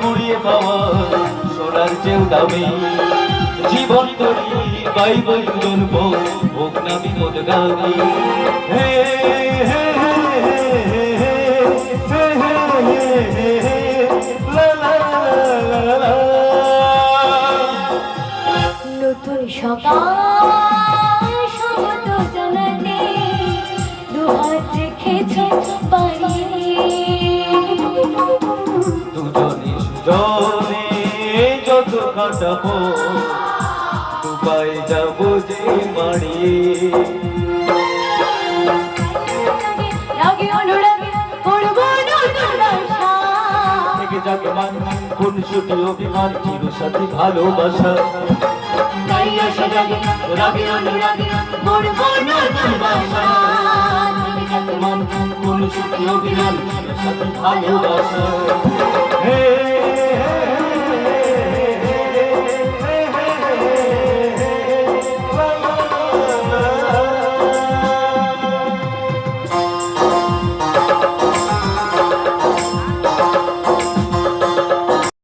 কুড়িয়ে পাওয়া সোনার চেয়েও দামি জীবন তরি গাইব জন্ম হোক না বিপদগামী হে হে হে হে হে হে হে হে হে লা লা লা লা লা। নতুন সকাল স্বাগত জানাতে দুহাত রেখেছে বাড়িয়ে দুজনে সুজনে যত কাটাবো দুবাই যাবো যে মাড়িয়ে রাগে অনুরাগে করবো নতুন আশা থেকে যাকে মান কোন ছুটি অভিমান চির সাথী ভালোবাসা তাই আশা জাগে রাগে অনুরাগে করবো নতুন আশা থেকে যাকে মান কোন ছুটি অভিমান চির সাথী ভালোবাসা হে হে